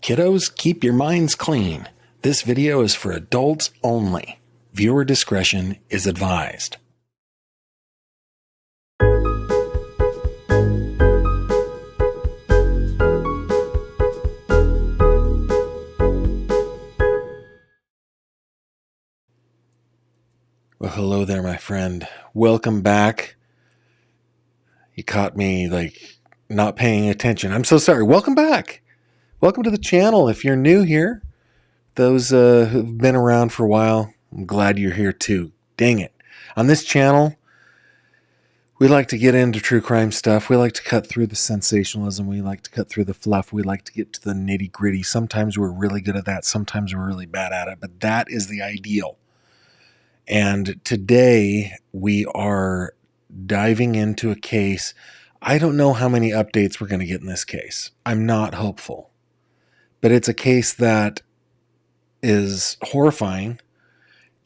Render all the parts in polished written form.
Kiddos, keep your minds clean. This video is for adults only. Viewer discretion is advised. Well, hello there, my friend. Welcome back. You caught me, not paying attention. I'm so sorry. Welcome back. Welcome to the channel. If you're new here, those who've been around for a while, I'm glad you're here too. Dang it. On this channel, we like to get into true crime stuff. We like to cut through the sensationalism. We like to cut through the fluff. We like to get to the nitty gritty. Sometimes we're really good at that. Sometimes we're really bad at it. But that is the ideal. And today we are diving into a case. I don't know how many updates we're going to get in this case. I'm not hopeful. But it's a case that is horrifying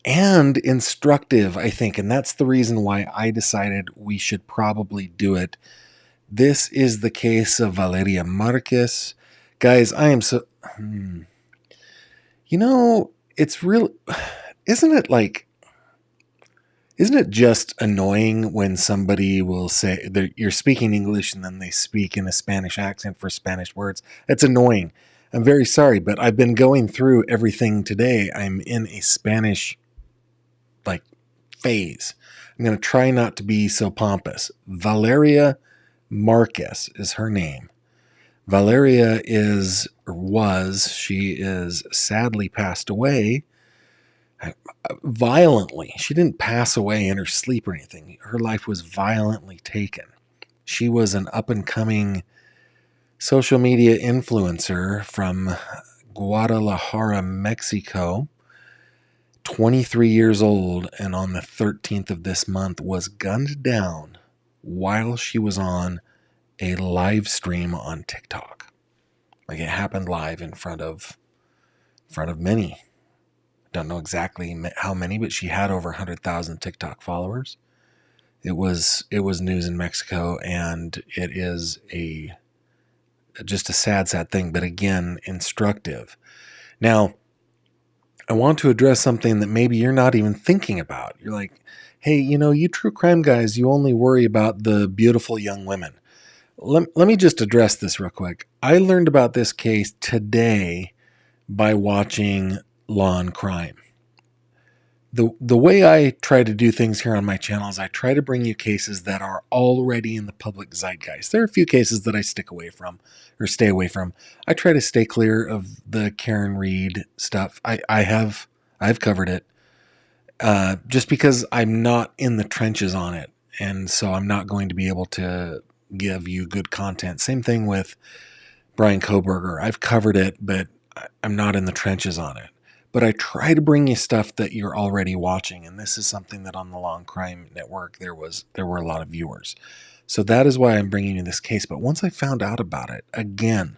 and instructive, I think. And that's the reason why I decided we should probably do it. This is the case of Valeria Márquez. Guys, I am so... it's real... Isn't it just annoying when somebody will say you're speaking English and then they speak in a Spanish accent for Spanish words? It's annoying. I'm very sorry, but I've been going through everything today. I'm in a Spanish phase. I'm going to try not to be so pompous. Valeria Márquez is her name. Valeria she is sadly passed away violently. She didn't pass away in her sleep or anything. Her life was violently taken. She was an up-and-coming social media influencer from Guadalajara, Mexico, 23 years old, and on the 13th of this month was gunned down while she was on a live stream on TikTok. It happened live in front of many. Don't know exactly how many, but she had over 100,000 TikTok followers. It was news in Mexico, and it is just a sad thing, but again, instructive. Now, I want to address something that maybe you're not even thinking about. You're like, hey, you true crime guys, you only worry about the beautiful young women. Let me just address this real quick. I learned about this case today by watching Law and Crime. The way I try to do things here on my channel is I try to bring you cases that are already in the public zeitgeist. There are a few cases that I stay away from. I try to stay clear of the Karen Reed stuff. I've covered it just because I'm not in the trenches on it, and so I'm not going to be able to give you good content. Same thing with Brian Koberger. I've covered it, but I'm not in the trenches on it. But I try to bring you stuff that you're already watching, and this is something that on the Law and Crime Network there were a lot of viewers. So that is why I'm bringing you this case. But once I found out about it, again,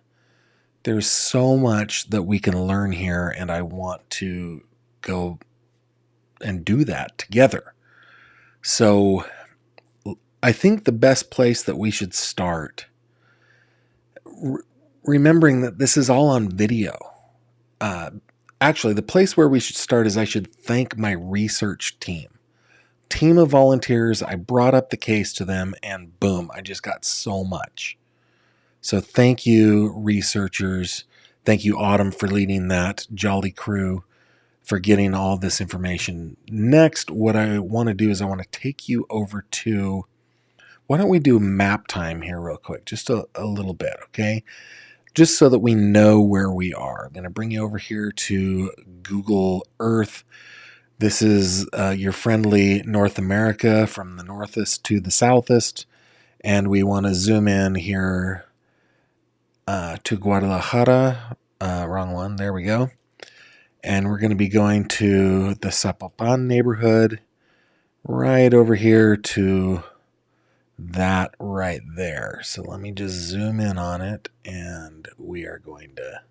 there's so much that we can learn here, and I want to go and do that together. So I think the best place that we should start, remembering that this is all on video. Actually, the place where we should start is I should thank my research team of volunteers. I brought up the case to them, and boom, I just got so much. So thank you, researchers. Thank you, Autumn, for leading that jolly crew, for getting all this information. Next, what I want to do is I want to take you over to, why don't we do map time here real quick, just a little bit, okay? Just so that we know where we are. I'm going to bring you over here to Google Earth. This is your friendly North America from the northest to the southest. And we want to zoom in here to Guadalajara. Wrong one. There we go. And we're going to be going to the Zapopan neighborhood. Right over here to that right there. So let me just zoom in on it, and we are going to,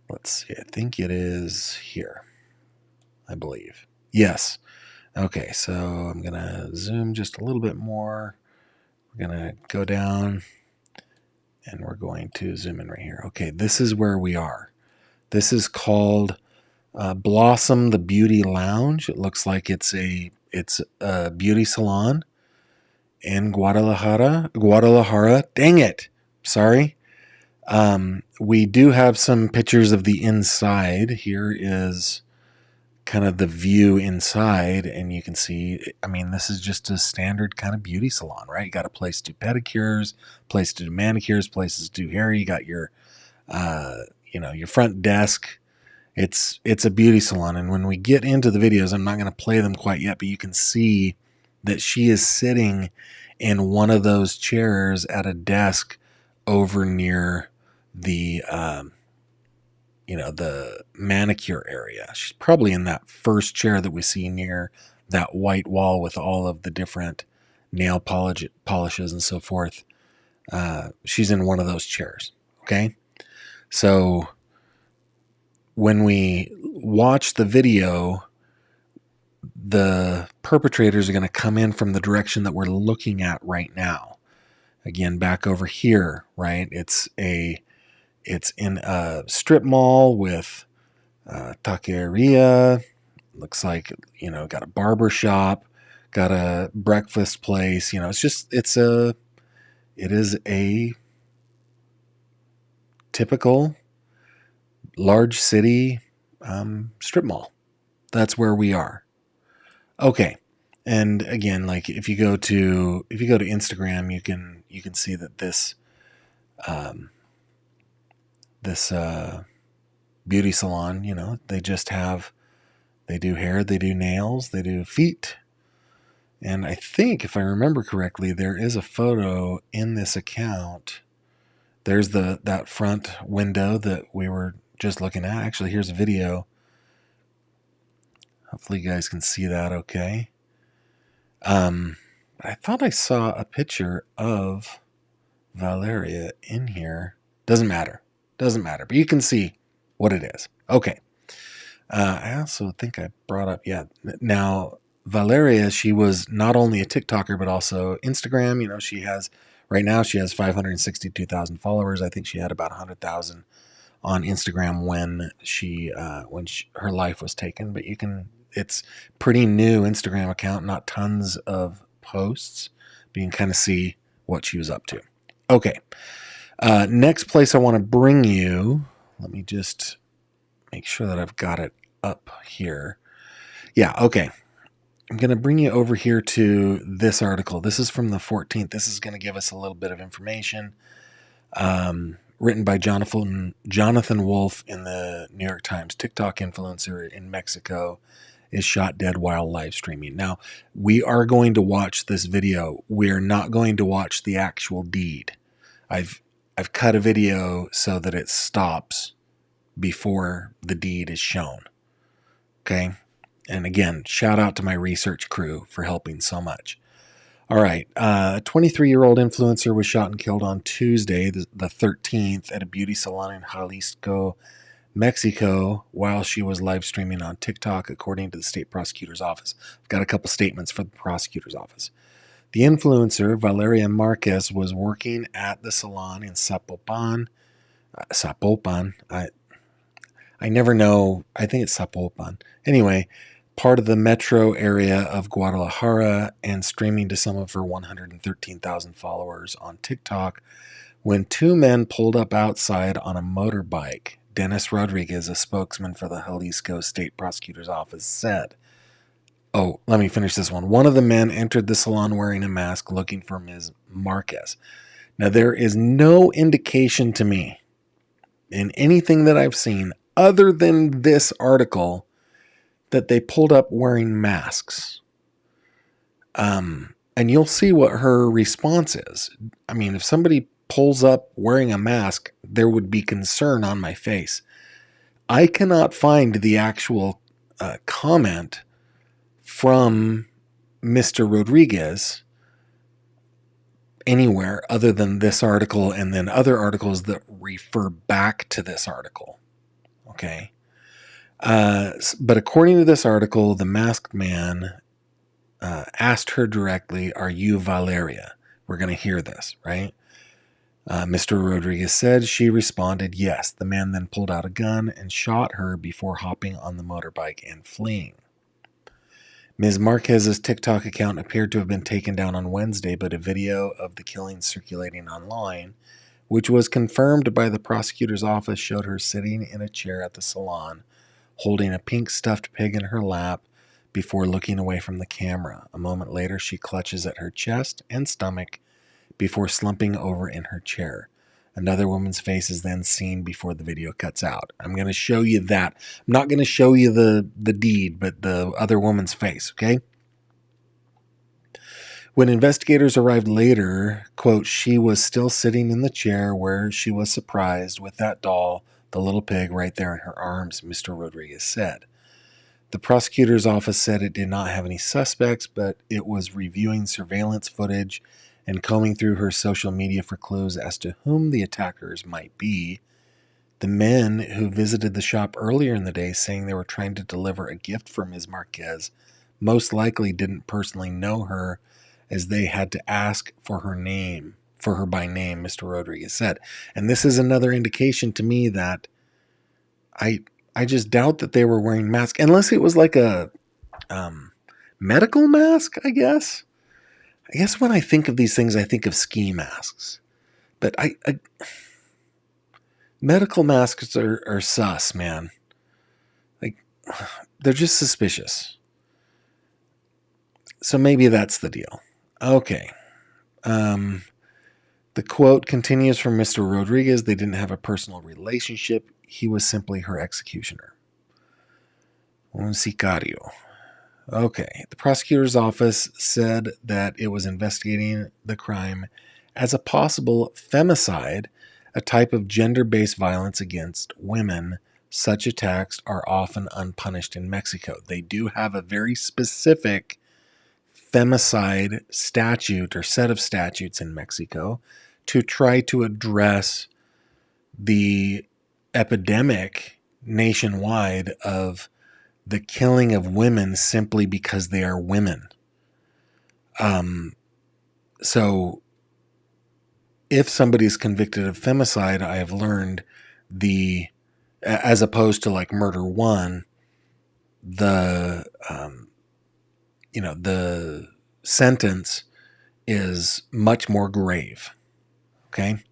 let's see, I think it is here, I believe. Yes. Okay, so I'm going to zoom just a little bit more. We're going to go down And we're going to zoom in right here. Okay, this is where we are. This is called Blossom the Beauty Lounge. It looks like it's a beauty salon in Guadalajara. Dang it. Sorry. We do have some pictures of the inside. Here is kind of the view inside, and you can see, I mean, this is just a standard kind of beauty salon, right? You got a place to do pedicures, place to do manicures, places to do hair. You got your, your front desk. It's a beauty salon. And when we get into the videos, I'm not going to play them quite yet, but you can see that she is sitting in one of those chairs at a desk over near the, the manicure area. She's probably in that first chair that we see near that white wall with all of the different nail polishes and so forth. She's in one of those chairs. Okay. So when we watch the video, the perpetrators are going to come in from the direction that we're looking at right now. Again, back over here, right? It's in a strip mall with taqueria. Looks like, got a barber shop, got a breakfast place. It is a typical large city strip mall. That's where we are. Okay. And again, like if you go to Instagram, you can see that this beauty salon, they do hair, they do nails, they do feet. And I think, if I remember correctly, there is a photo in this account. There's that front window that we were just looking at. Actually, here's a video. Hopefully you guys can see that okay. I thought I saw a picture of Valeria in here. Doesn't matter, but you can see what it is. Okay. I also think I brought up, now Valeria, she was not only a TikToker, but also Instagram. Right now she has 562,000 followers. I think she had about 100,000 on Instagram when her life was taken, but it's pretty new Instagram account, not tons of posts, but you can kind of see what she was up to. Okay. Next place I want to bring you, let me just make sure that I've got it up here. Yeah, okay. I'm going to bring you over here to this article. This is from the 14th. This is going to give us a little bit of information. Written by Jonathan Wolf in the New York Times. TikTok influencer in Mexico is shot dead while live streaming. Now, we are going to watch this video. We're not going to watch the actual deed. I've cut a video so that it stops before the deed is shown. Okay? And again, shout out to my research crew for helping so much. All right. A 23-year-old influencer was shot and killed on Tuesday, the 13th, at a beauty salon in Jalisco, Mexico, while she was live streaming on TikTok, according to the state prosecutor's office. I've got a couple statements from the prosecutor's office. The influencer, Valeria Márquez, was working at the salon in Zapopan. I never know. I think it's Zapopan. Anyway, part of the metro area of Guadalajara, and streaming to some of her 113,000 followers on TikTok when two men pulled up outside on a motorbike. Dennis Rodriguez, a spokesman for the Jalisco State Prosecutor's Office, said, oh, let me finish this one. One of the men entered the salon wearing a mask looking for Ms. Márquez. Now, there is no indication to me in anything that I've seen other than this article that they pulled up wearing masks. And you'll see what her response is. I mean, if somebody pulls up wearing a mask, there would be concern on my face. I cannot find the actual comment from Mr. Rodriguez anywhere other than this article and then other articles that refer back to this article. Okay. But according to this article, the masked man asked her directly, "Are you Valeria?" We're going to hear this, right? Mr. Rodriguez said she responded yes. The man then pulled out a gun and shot her before hopping on the motorbike and fleeing. Ms. Márquez's TikTok account appeared to have been taken down on Wednesday, but a video of the killing circulating online, which was confirmed by the prosecutor's office, showed her sitting in a chair at the salon, holding a pink stuffed pig in her lap before looking away from the camera. A moment later, she clutches at her chest and stomach before slumping over in her chair. Another woman's face is then seen before the video cuts out. I'm going to show you that. I'm not going to show you the deed, but the other woman's face, okay? When investigators arrived later, quote, she was still sitting in the chair where she was surprised with that doll, the little pig, right there in her arms, Mr. Rodriguez said. The prosecutor's office said it did not have any suspects, but it was reviewing surveillance footage and combing through her social media for clues as to whom the attackers might be. The men who visited the shop earlier in the day, saying they were trying to deliver a gift for Ms. Márquez, most likely didn't personally know her, as they had to ask for her by name, Mr. Rodriguez said. And this is another indication to me that I just doubt that they were wearing masks, unless it was like a medical mask, I guess. I guess when I think of these things, I think of ski masks. But medical masks are sus, man. Like, they're just suspicious. So maybe that's the deal. Okay. The quote continues from Mr. Rodriguez. They didn't have a personal relationship. He was simply her executioner. Un sicario. Okay. The prosecutor's office said that it was investigating the crime as a possible femicide, a type of gender-based violence against women. Such attacks are often unpunished in Mexico. They do have a very specific femicide statute or set of statutes in Mexico to try to address the epidemic nationwide of the killing of women simply because they are women. So if somebody's convicted of femicide, I have learned as opposed to like murder one, the sentence is much more grave. Okay.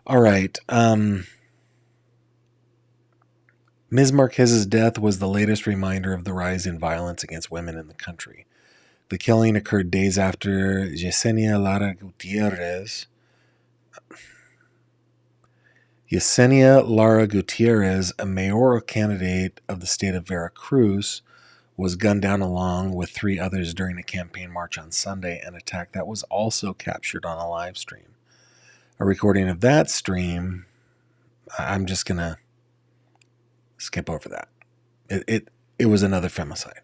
All right. Ms. Márquez's death was the latest reminder of the rise in violence against women in the country. The killing occurred days after Yesenia Lara Gutierrez, a mayoral candidate of the state of Veracruz, was gunned down along with 3 others during a campaign march on Sunday, an attack that was also captured on a live stream. A recording of that stream, I'm just going to skip over that. It was another femicide.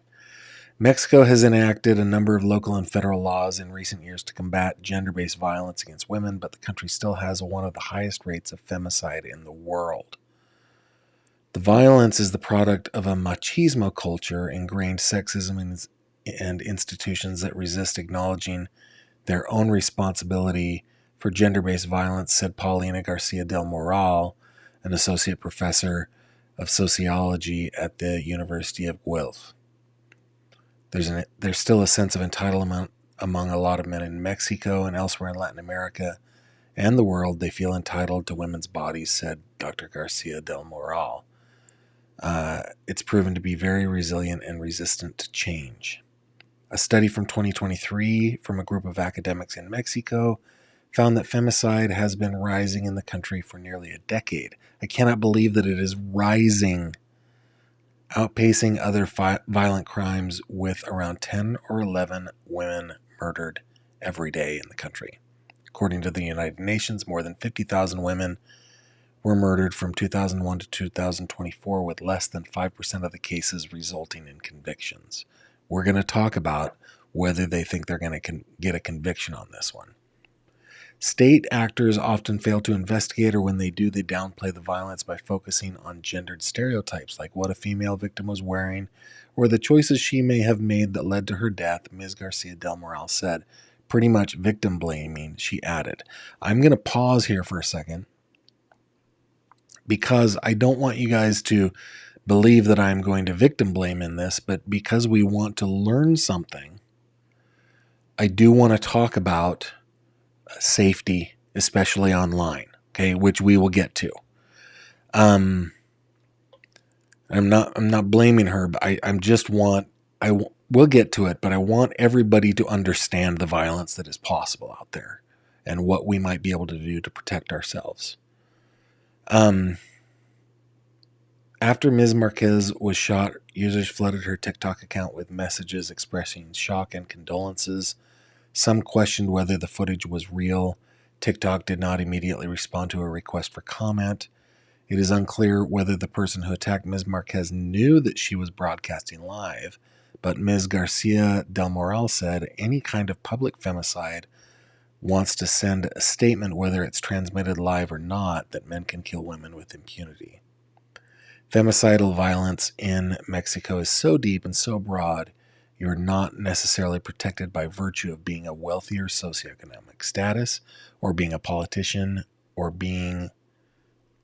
Mexico has enacted a number of local and federal laws in recent years to combat gender-based violence against women, but the country still has one of the highest rates of femicide in the world. The violence is the product of a machismo culture, ingrained sexism, and institutions that resist acknowledging their own responsibility for gender-based violence, said Paulina Garcia del Moral, an associate professor of sociology at the University of Guelph. There's still a sense of entitlement among a lot of men in Mexico and elsewhere in Latin America and the world. They feel entitled to women's bodies, said Dr. Garcia del Moral. It's proven to be very resilient and resistant to change. A study from 2023 from a group of academics in Mexico found that femicide has been rising in the country for nearly a decade. I cannot believe that it is rising, outpacing other violent crimes, with around 10 or 11 women murdered every day in the country. According to the United Nations, more than 50,000 women were murdered from 2001 to 2024, with less than 5% of the cases resulting in convictions. We're going to talk about whether they think they're going to get a conviction on this one. State actors often fail to investigate, or when they do, they downplay the violence by focusing on gendered stereotypes like what a female victim was wearing or the choices she may have made that led to her death, Ms. Garcia del Moral said. pretty much victim blaming, she added. I'm going to pause here for a second because I don't want you guys to believe that I'm going to victim blame in this, but because we want to learn something, I do want to talk about safety, especially online, okay, which we will get to. I'm not blaming her, but we'll get to it, but I want everybody to understand the violence that is possible out there and what we might be able to do to protect ourselves. After Ms. Márquez was shot, users flooded her TikTok account with messages expressing shock and condolences. Some questioned whether the footage was real. TikTok did not immediately respond to a request for comment. It is unclear whether the person who attacked Ms. Márquez knew that she was broadcasting live, but Ms. Garcia del Moral said any kind of public femicide wants to send a statement, whether it's transmitted live or not, that men can kill women with impunity. Femicidal violence in Mexico is so deep and so broad, you're not necessarily protected by virtue of being a wealthier socioeconomic status, or being a politician, or being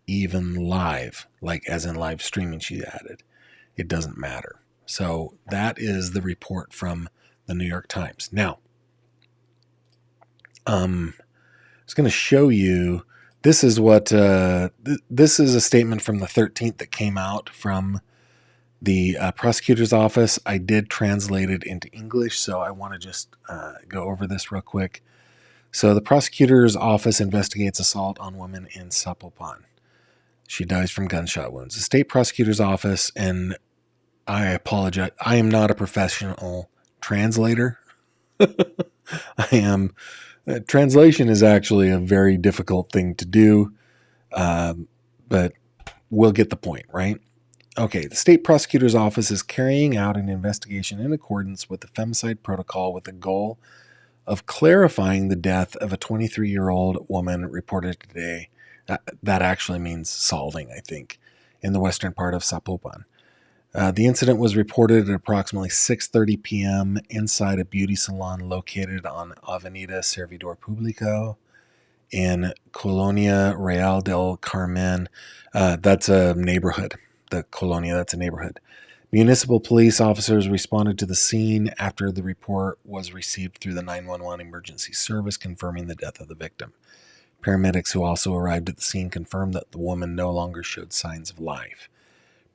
even live, like as in live streaming, she added. It doesn't matter. So that is the report from the New York Times. Now, I was going to show you, this is what, this is a statement from the 13th that came out from the prosecutor's office. I did translate it into English, so I want to just go over this real quick. So the prosecutor's office investigates assault on women in Zapopan. She dies from gunshot wounds. The state prosecutor's office, and I apologize, I am not a professional translator. Translation is actually a very difficult thing to do, but we'll get the point, right? Okay, the state prosecutor's office is carrying out an investigation in accordance with the femicide protocol with the goal of clarifying the death of a 23-year-old woman reported today. That actually means solving, I think, in the western part of Zapopan. The incident was reported at approximately 6:30 p.m. inside a beauty salon located on Avenida Servidor Público in Colonia Real del Carmen. That's a neighborhood. The Colonia, that's a neighborhood. Municipal police officers responded to the scene after the report was received through the 911 emergency service confirming the death of the victim. Paramedics who also arrived at the scene confirmed that the woman no longer showed signs of life.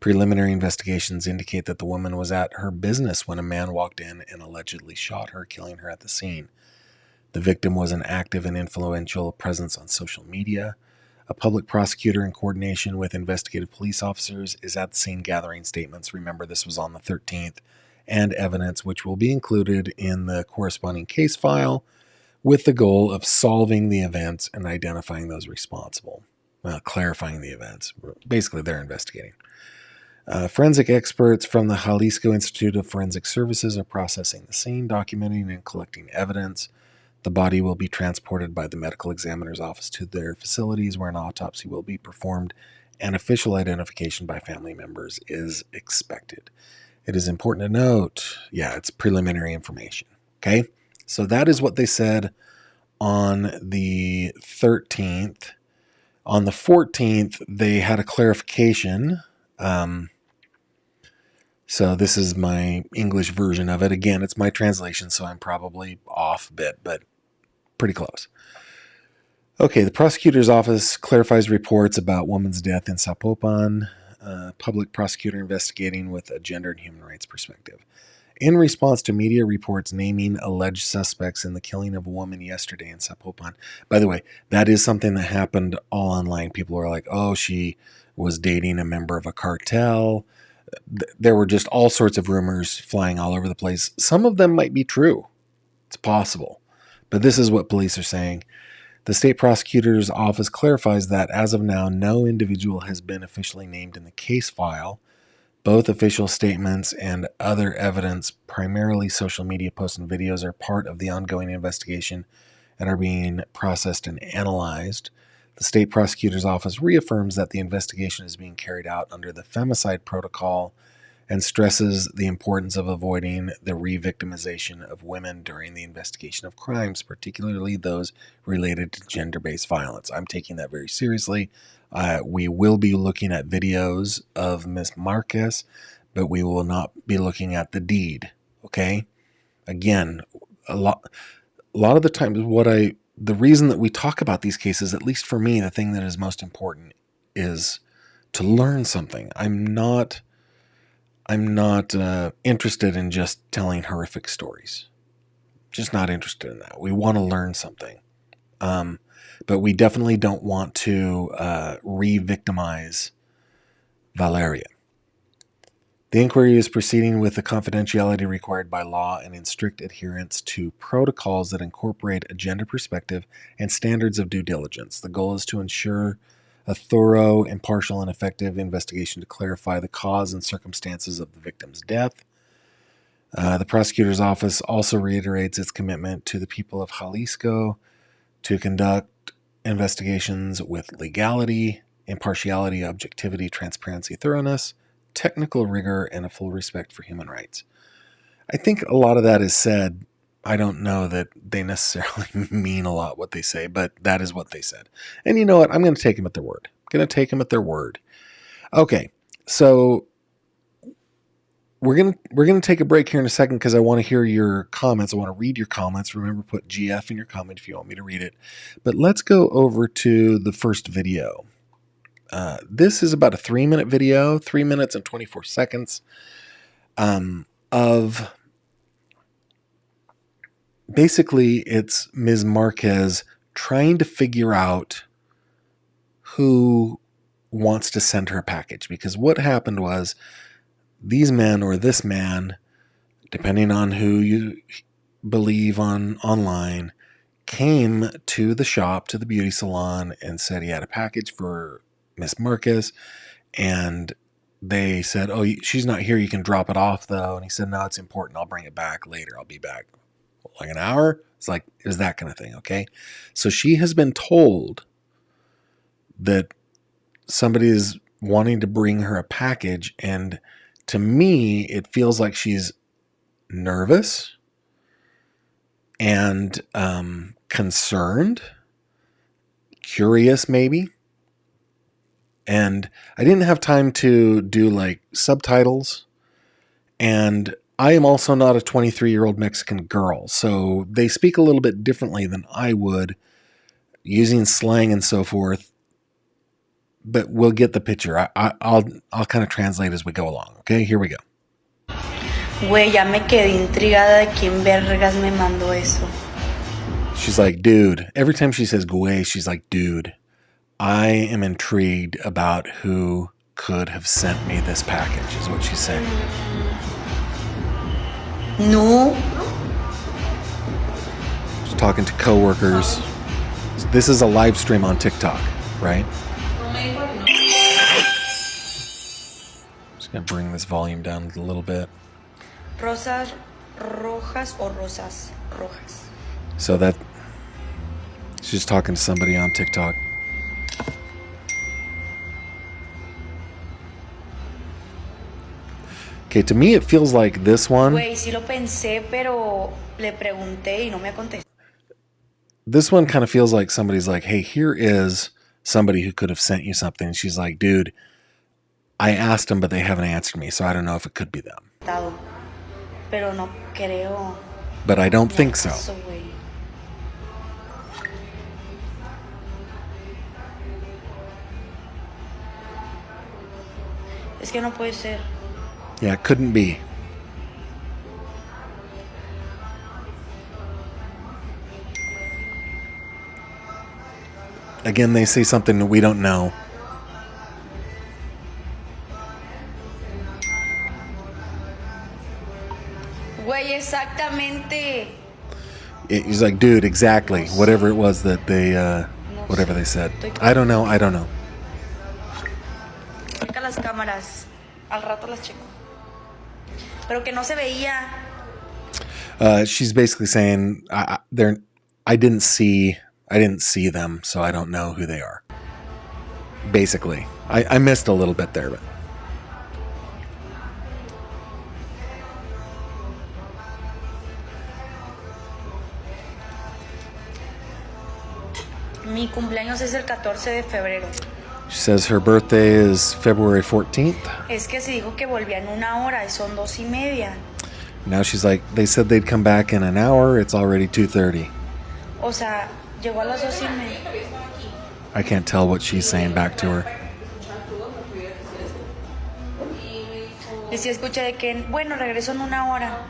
Preliminary investigations indicate that the woman was at her business when a man walked in and allegedly shot her, killing her at the scene. The victim was an active and influential presence on social media. A public prosecutor, in coordination with investigative police officers, is at the scene gathering statements. Remember, this was on the 13th, and evidence which will be included in the corresponding case file with the goal of solving the events and identifying those responsible. Clarifying the events. Basically, they're investigating. Forensic experts from the Jalisco Institute of Forensic Services are processing the scene, documenting and collecting evidence. The body will be transported by the medical examiner's office to their facilities where an autopsy will be performed and official identification by family members is expected. It is important to note, it's preliminary information. Okay? So that is what they said on the 13th. On the 14th, they had a clarification. So this is my English version of it. Again, it's my translation, so I'm probably off a bit, but pretty close. Okay, the prosecutor's office clarifies reports about woman's death in Zapopan. Public prosecutor investigating with a gender and human rights perspective. In response to media reports naming alleged suspects in the killing of a woman yesterday in Zapopan. By the way, that is something that happened all online. People were like, oh, she was dating a member of a cartel. There were just all sorts of rumors flying all over the place. Some of them might be true. It's possible. But this is what police are saying. The state prosecutor's office clarifies that as of now, no individual has been officially named in the case file. Both official statements and other evidence, primarily social media posts and videos, are part of the ongoing investigation and are being processed and analyzed. The state prosecutor's office reaffirms that the investigation is being carried out under the femicide protocol and stresses the importance of avoiding the re-victimization of women during the investigation of crimes, particularly those related to gender-based violence. I'm taking that very seriously. We will be looking at videos of Miss Márquez, but we will not be looking at the deed. Okay? Again, a lot of the times the reason that we talk about these cases, at least for me, the thing that is most important is to learn something. I'm not interested in just telling horrific stories. Just not interested in that. We want to learn something. But we definitely don't want to re-victimize Valeria. The inquiry is proceeding with the confidentiality required by law and in strict adherence to protocols that incorporate a gender perspective and standards of due diligence. The goal is to ensure a thorough, impartial, and effective investigation to clarify the cause and circumstances of the victim's death. The prosecutor's office also reiterates its commitment to the people of Jalisco to conduct investigations with legality, impartiality, objectivity, transparency, thoroughness, technical rigor, and a full respect for human rights. I think a lot of that is said. I don't know that they necessarily mean a lot what they say, but that is what they said. And you know what? I'm going to take them at their word. Okay, so we're gonna take a break here in a second because I want to hear your comments. I want to read your comments. Remember, put GF in your comment if you want me to read it. But let's go over to the first video. This is about a 3-minute video, 3 minutes and 24 seconds of basically it's Ms. Márquez trying to figure out who wants to send her a package. Because what happened was these men or this man, depending on who you believe online, came to the shop, to the beauty salon, and said he had a package for Miss Márquez. And they said, oh, she's not here. You can drop it off, though. And he said, no, it's important. I'll bring it back later. I'll be back. Like an hour? It's like, is that kind of thing, okay? So she has been told that somebody is wanting to bring her a package, and to me, it feels like she's nervous and concerned, curious maybe. And I didn't have time to do like subtitles, and I am also not a 23-year-old Mexican girl, so they speak a little bit differently than I would, using slang and so forth. But we'll get the picture. I'll kind of translate as we go along. Okay, here we go. Güey, ya me quedé intrigada de quién vergas me mandó eso. She's like, dude. Every time she says güey, she's like, dude. I am intrigued about who could have sent me this package, is what she's saying. No. She's talking to coworkers. This is a live stream on TikTok, right? Just gonna bring this volume down a little bit. Rosas rojas o rosas rojas. So that she's talking to somebody on TikTok. Okay, to me it feels like this one. Güey, sí lo pensé, pero le pregunté y no me contestó. This one kind of feels like somebody's like, hey, here is somebody who could have sent you something. And she's like, dude, I asked them, but they haven't answered me, so I don't know if it could be them. Pero no creo. But I don't think so. Es que no puede ser. Yeah, it couldn't be. Again, they say something that we don't know. Güey, exactamente. He's like, dude, exactly. Whatever it was that they, whatever they said. I don't know. Checa las cámaras. Al rato las checo. Pero que no se veía. She's basically saying, I didn't see them, so I don't know who they are. Basically, I missed a little bit there, but Mi cumpleaños es el 14 de febrero. She says her birthday is February 14th. Es que se dijo que volvían 1 hora y son 2:30. Now she's like, they said they'd come back in an hour. It's already 2:30. O sea, llegó a las 2:30. I can't tell what she's saying back to her. Y sí escuché de que, bueno, regreso en 1 hora.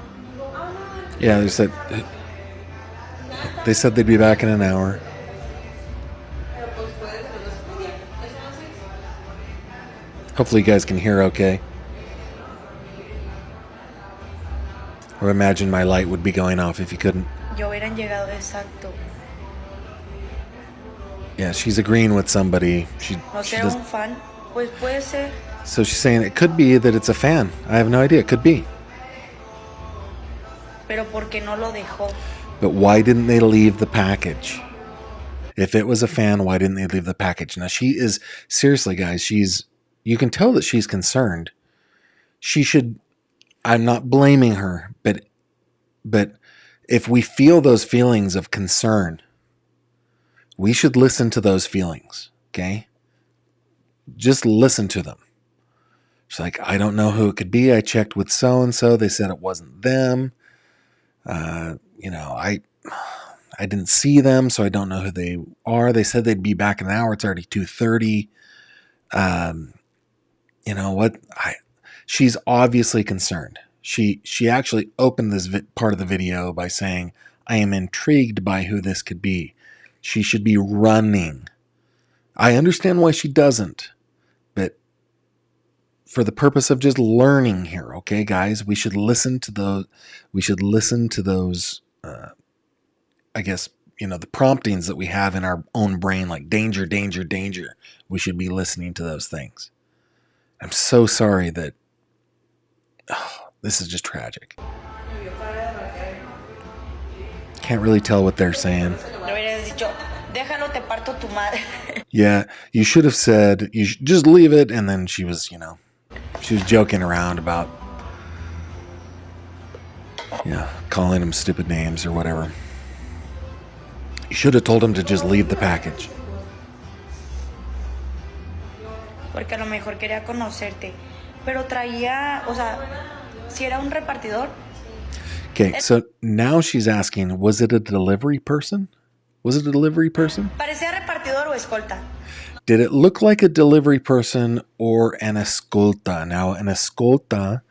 Yeah, they said they'd be back in an hour. Hopefully you guys can hear okay. Or imagine my light would be going off if you couldn't. Yo hubieran llegado exacto. Yeah, she's agreeing with somebody. ¿No será un fan? Pues puede ser. So she's saying it could be that it's a fan. I have no idea. It could be. Pero ¿por qué no lo dejó? But why didn't they leave the package? If it was a fan, why didn't they leave the package? Now she is, seriously guys, you can tell that she's concerned. She should, I'm not blaming her, but if we feel those feelings of concern, we should listen to those feelings, okay? Just listen to them. She's like, I don't know who it could be. I checked with so-and-so. They said it wasn't them. I didn't see them, so I don't know who they are. They said they'd be back in an hour. It's already 2:30. You know what? She's obviously concerned. She actually opened this part of the video by saying, I am intrigued by who this could be. She should be running. I understand why she doesn't, but for the purpose of just learning here, okay, guys, we should listen to those. I guess, the promptings that we have in our own brain, like danger, danger, danger. We should be listening to those things. I'm so sorry that this is just tragic. Can't really tell what they're saying. Déjalo, te parto tu madre. Yeah, you should have said, you should just leave it. And then she was, she was joking around about, calling him stupid names or whatever. You should have told him to just leave the package. Porque a lo mejor quería conocerte. Pero traía, o sea, si era un repartidor. Okay, so now she's asking, was it a delivery person? Was it a delivery person? ¿Parecía repartidor o escolta? Did it look like a delivery person or an escolta? Now, an escolta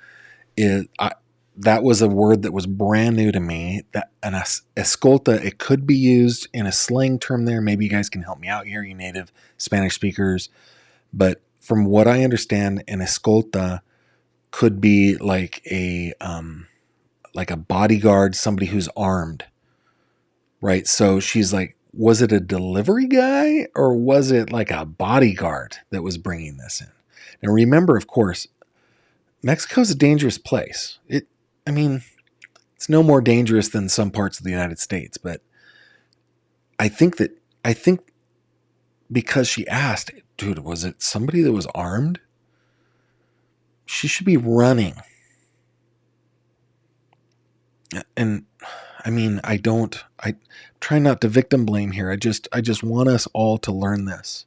that was a word that was brand new to me. That an escolta, it could be used in a slang term there. Maybe you guys can help me out here, you native Spanish speakers. But from what I understand, an escolta could be like a bodyguard, somebody who's armed, right? So she's like, was it a delivery guy or was it like a bodyguard that was bringing this in? Now remember, of course, Mexico's a dangerous place. It's no more dangerous than some parts of the United States, but I think because she asked, dude, was it somebody that was armed? She should be running. And I try not to victim blame here. I just want us all to learn this.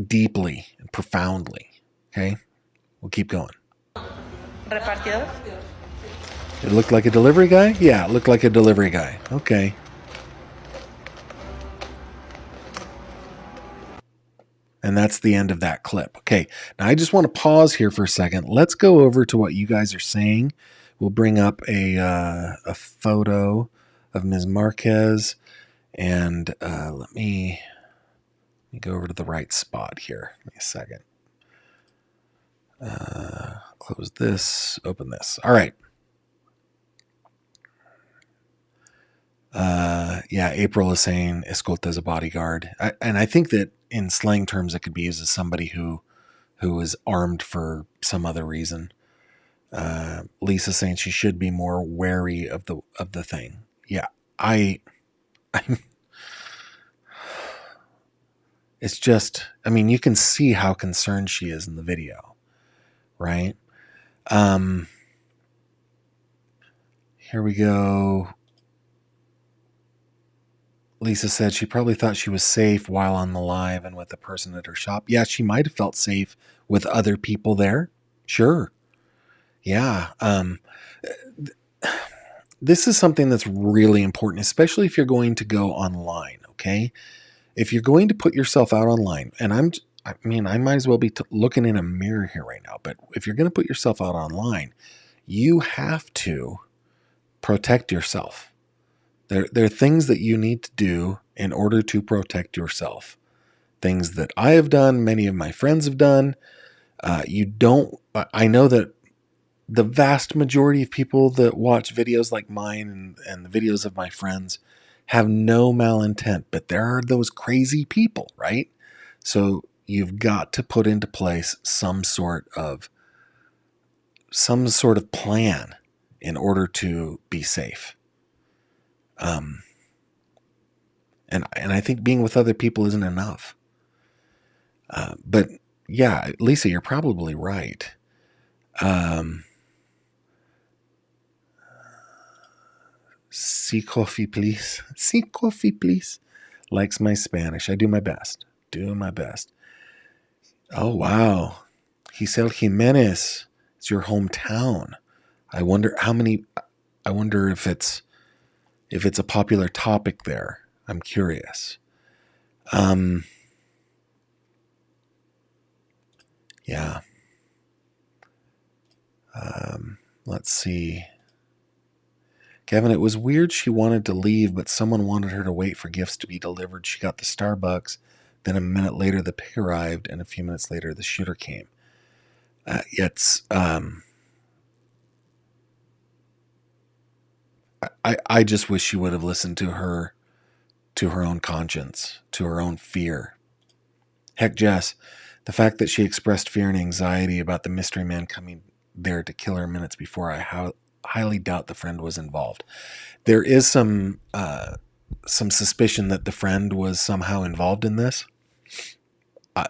Deeply and profoundly. Okay? We'll keep going. ¿Repartidor? It looked like a delivery guy? Yeah, it looked like a delivery guy. Okay. And that's the end of that clip. Okay, now I just want to pause here for a second. Let's go over to what you guys are saying. We'll bring up a photo of Ms. Márquez, and let me go over to the right spot here. Give me a second. Close this, open this. All right. April is saying escolta is a bodyguard. And I think that in slang terms, it could be used as somebody who is armed for some other reason. Lisa's saying she should be more wary of the thing. Yeah, it's just, you can see how concerned she is in the video, right? Here we go. Lisa said she probably thought she was safe while on the live and with the person at her shop. Yeah, she might have felt safe with other people there. Sure. Yeah. This is something that's really important, especially if you're going to go online, okay? If you're going to put yourself out online, and I might as well be looking in a mirror here right now, but if you're going to put yourself out online, you have to protect yourself. There are things that you need to do in order to protect yourself. Things that I have done, many of my friends have done. I know that the vast majority of people that watch videos like mine and the videos of my friends have no malintent, but there are those crazy people, right? So you've got to put into place some sort of plan in order to be safe. And I think being with other people isn't enough. But yeah, Lisa, you're probably right. See coffee, please. See coffee, please. Likes my Spanish. I do my best. Oh, wow. Giselle Jimenez. It's your hometown. I wonder if it's a popular topic there. I'm curious. Yeah. Let's see. Kevin, it was weird she wanted to leave, but someone wanted her to wait for gifts to be delivered. She got the Starbucks. Then a minute later, the pay arrived, and a few minutes later, the shooter came. I just wish she would have listened to her own conscience, to her own fear. Heck, Jess, the fact that she expressed fear and anxiety about the mystery man coming there to kill her minutes before, I highly doubt the friend was involved. There is some suspicion that the friend was somehow involved in this.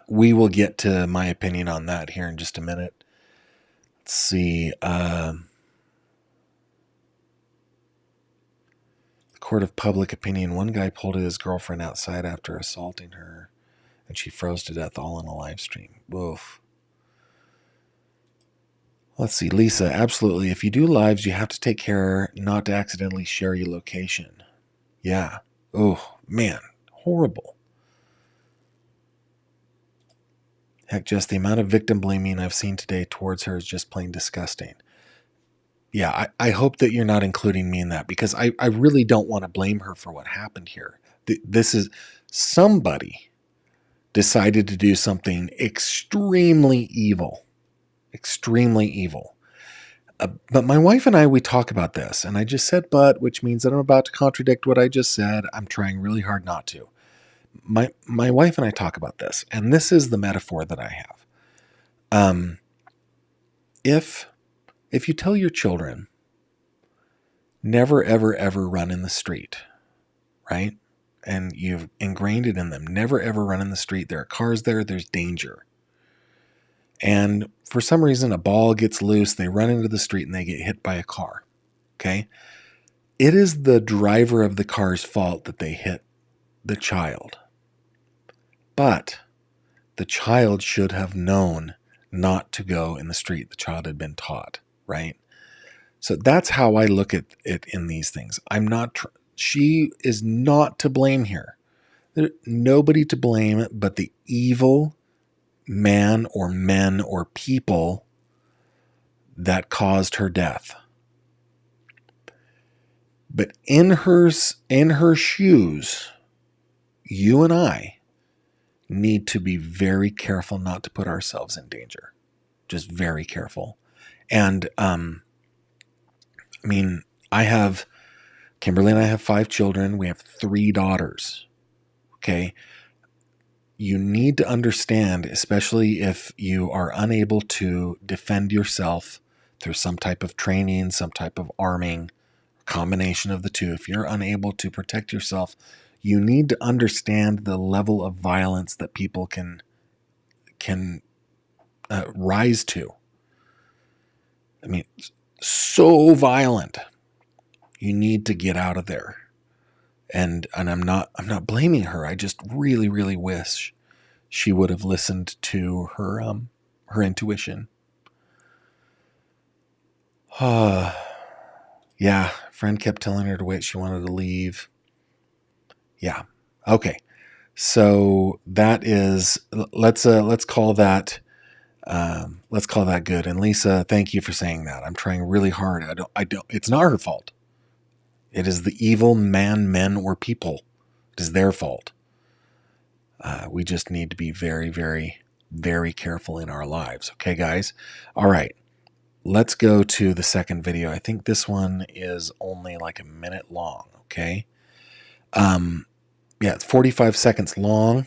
We will get to my opinion on that here in just a minute. Let's see. The court of public opinion. One guy pulled his girlfriend outside after assaulting her, and she froze to death all in a live stream. Woof. Let's see. Lisa, absolutely. If you do lives, you have to take care not to accidentally share your location. Yeah. Oh, man. Horrible. Heck, just the amount of victim blaming I've seen today towards her is just plain disgusting. Yeah, I hope that you're not including me in that, because I really don't want to blame her for what happened here. This is somebody decided to do something extremely evil. Extremely evil. But my wife and I, we talk about this, and I just said but, which means that I'm about to contradict what I just said. I'm trying really hard not to. My wife and I talk about this, and this is the metaphor that I have. If you tell your children, never, ever, ever run in the street, right? And you've ingrained it in them, never, ever run in the street. There are cars there. There's danger. And for some reason, a ball gets loose. They run into the street and they get hit by a car. Okay? It is the driver of the car's fault that they hit the child. But the child should have known not to go in the street. The child had been taught, right? So that's how I look at it in these things. She is not to blame here. There's nobody to blame but the evil man or men or people that caused her death. But in her shoes, you and I need to be very careful not to put ourselves in danger. Just very careful. And Kimberly and I have 5 children. We have 3 daughters. Okay. You need to understand, especially if you are unable to defend yourself through some type of training, some type of arming, combination of the two. If you're unable to protect yourself, you need to understand the level of violence that people can rise to. I mean, so violent. You need to get out of there. And I'm not blaming her. I just really, really wish she would have listened to her intuition. Yeah, friend kept telling her to wait. She wanted to leave. Yeah. Okay. So that is let's call that good. And Lisa, thank you for saying that. I'm trying really hard. I don't it's not her fault. It is the evil men, or people. It is their fault. We just need to be very, very, very careful in our lives. Okay, guys? All right. Let's go to the second video. I think this one is only like a minute long. Okay. Yeah, it's 45 seconds long.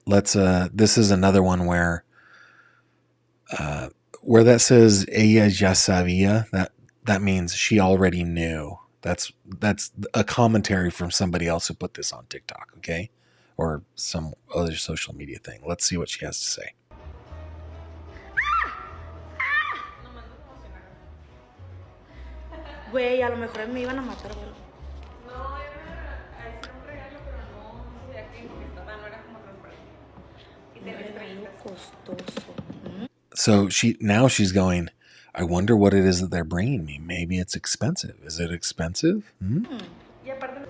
This is another one where that says ella ya sabía, that means she already knew. That's a commentary from somebody else who put this on TikTok, okay? Or some other social media thing. Let's see what she has to say. Güey, a lo mejor me iban a matar, güey. No, era a decir un regalo, pero no sabía que estaba, no era como transparente. Y te Regalo costoso. So she's going, I wonder what it is that they're bringing me. Maybe it's expensive. Is it expensive? Y aparte,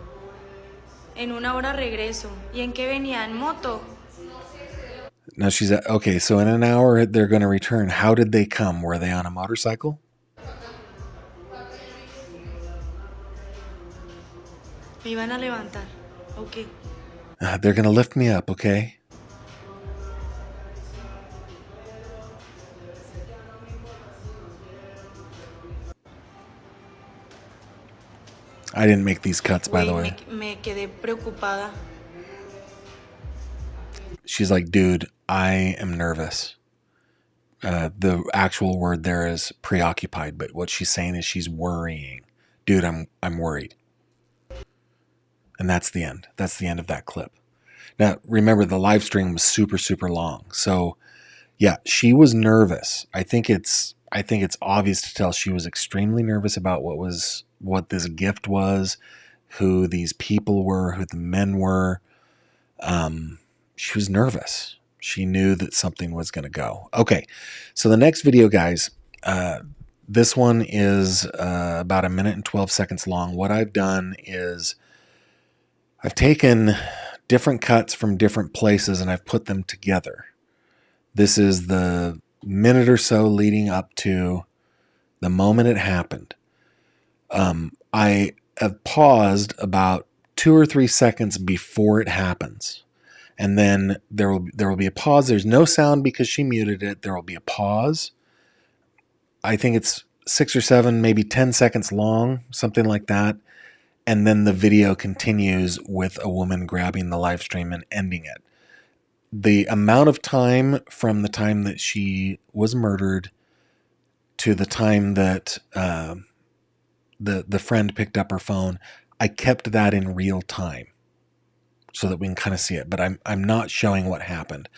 En una hora regreso. ¿Y en qué venía? ¿En moto? Now she's okay, so in an hour they're going to return. How did they come? Were they on a motorcycle? Me iban a levantar. Ok. They're going to lift me up, okay? I didn't make these cuts, by the way. Me quedé preocupada. She's like, dude, I am nervous. The actual word there is preoccupied, but what she's saying is she's worrying. Dude, I'm worried. And that's the end. That's the end of that clip. Now, remember, the live stream was super, super long. So, yeah, she was nervous. I think it's obvious to tell she was extremely nervous about what this gift was, who these people were, who the men were. She was nervous. She knew that something was going to go. Okay, so the next video, guys, this one is about a minute and 12 seconds long. What I've done is I've taken different cuts from different places and I've put them together. This is the minute or so leading up to the moment it happened. I have paused about 2 or 3 seconds before it happens. And then there will be a pause. There's no sound because she muted it. There will be a pause. I think it's 6 or 7, maybe 10 seconds long, something like that. And then the video continues with a woman grabbing the live stream and ending it. The amount of time from the time that she was murdered to the time that the friend picked up her phone, I kept that in real time so that we can kind of see it. But I'm not showing what happened.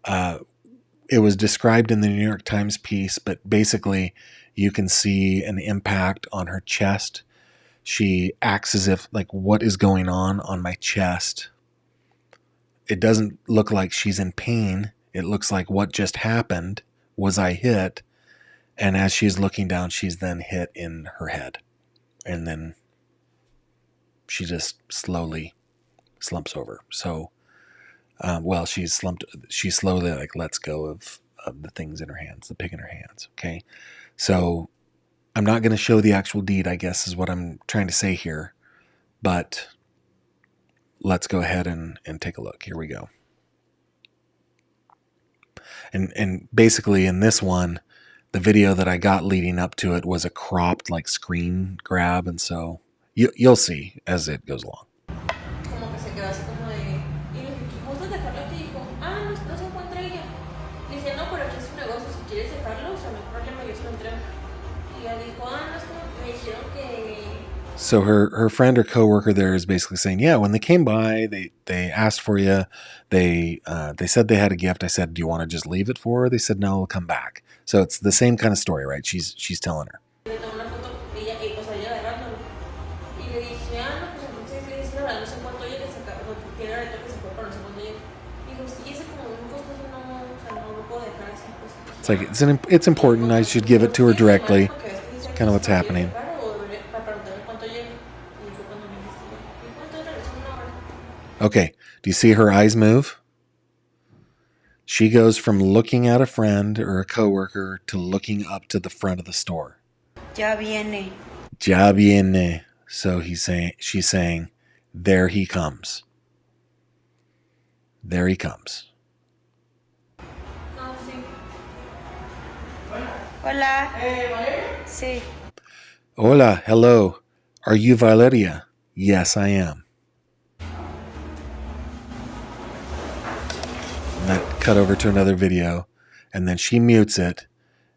It was described in the New York Times piece, but basically you can see an impact on her chest. She acts as if, like, what is going on my chest? It doesn't look like she's in pain. It looks like what just happened was I hit. And as she's looking down, she's then hit in her head. And then she just slowly slumps over. So, she slowly like lets go of the things in her hands, the pick in her hands. Okay. So I'm not going to show the actual deed, I guess is what I'm trying to say here, but let's go ahead and take a look. Here we go. And basically in this one, the video that I got leading up to it was a cropped like screen grab. And so you'll see as it goes along. como que se quedó así como de. Y le dije, ¿gustas dejarlo aquí? Y dijo, no se encuentra ella. Le dije, no, pero aquí es un negocio, si quieres dejarlo, o sea, no hay problema, yo se lo entrego. Y ella dijo, no, es como que me dijeron que. So her friend or coworker there is basically saying, yeah, when they came by, they asked for you. They said they had a gift. I said, do you want to just leave it for her? They said, no, we'll come back. So it's the same kind of story, right? She's telling her. Le tomé una foto, ella, o sea, ella agarrándolo. Y le dije, no, que era ahorita que se fue para no sé cuándo llega. Digo, sí, ese como un costoso no, o sea, no lo puedo dejar así, pues. It's like it's important. I should give it to her directly. It's kind of what's happening. Okay, do you see her eyes move? She goes from looking at a friend or a coworker to looking up to the front of the store. Ya viene. Ya viene. So she's saying, there he comes. There he comes. Hola. ¿Valeria? Sí. Hola, hello. Are you Valeria? Yes, I am. And that cut over to another video, and then she mutes it,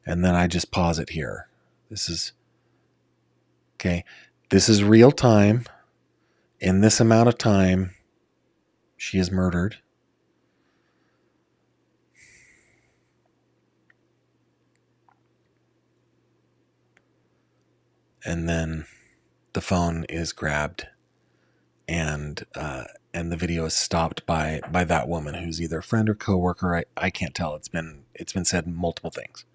and then I just pause it here. This is real time. In this amount of time, she is murdered. And then the phone is grabbed, and the video is stopped by that woman who's either a friend or coworker. I can't tell. It's been said multiple things.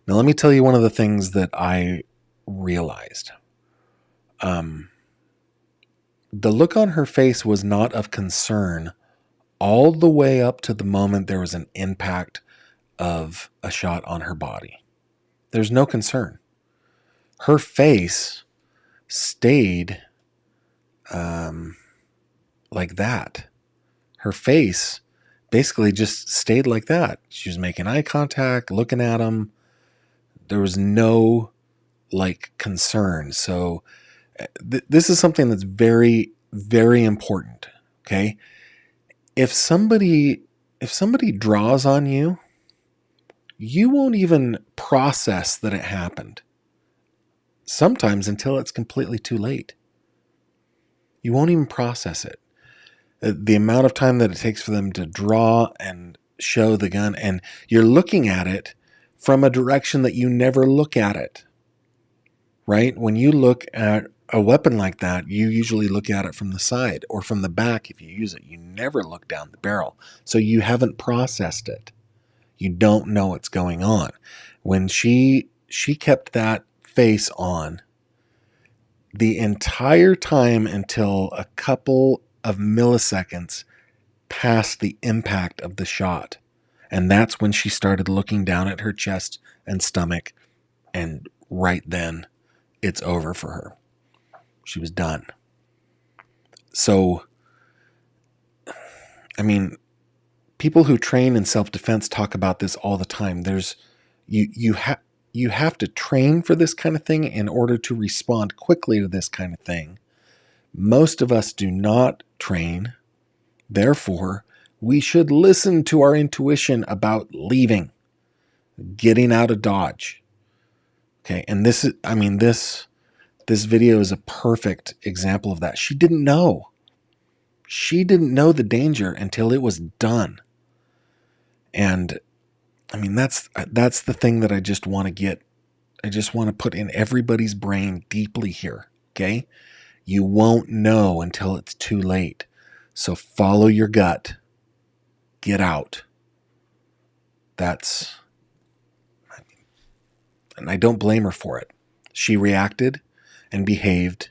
Now let me tell you one of the things that I realized. The look on her face was not of concern all the way up to the moment there was an impact of a shot on her body. There's no concern. Her face stayed like that. Her face basically just stayed like that. She was making eye contact, looking at him. There was no concern. So this is something that's very, very important. Okay. If somebody draws on you, you won't even process that it happened. Sometimes until it's completely too late. You won't even process it. The amount of time that it takes for them to draw and show the gun, and you're looking at it from a direction that you never look at it. Right? When you look at a weapon like that, you usually look at it from the side or from the back if you use it. You never look down the barrel. So you haven't processed it. You don't know what's going on. When she kept that face on the entire time until a couple of milliseconds past the impact of the shot. And that's when she started looking down at her chest and stomach. And right then, it's over for her. She was done. So, I mean, people who train in self-defense talk about this all the time. You have to train for this kind of thing in order to respond quickly to this kind of thing. Most of us do not train. Therefore, we should listen to our intuition about leaving, getting out of Dodge. Okay, and this video is a perfect example of that. She didn't know. She didn't know the danger until it was done. And I mean, that's the thing that I just want to put in everybody's brain deeply here. Okay, you won't know until it's too late. So follow your gut. Get out. And I don't blame her for it. She reacted and behaved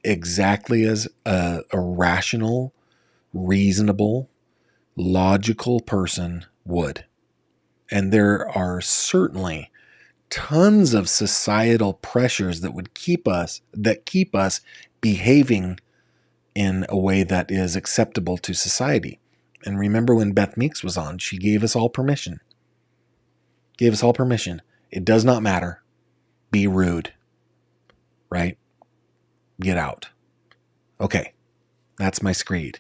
exactly as a rational, reasonable, logical person would. And there are certainly tons of societal pressures that keep us behaving in a way that is acceptable to society. And remember when Beth Meeks was on, she gave us all permission. It does not matter. Be rude. Right? Get out. Okay. That's my screed.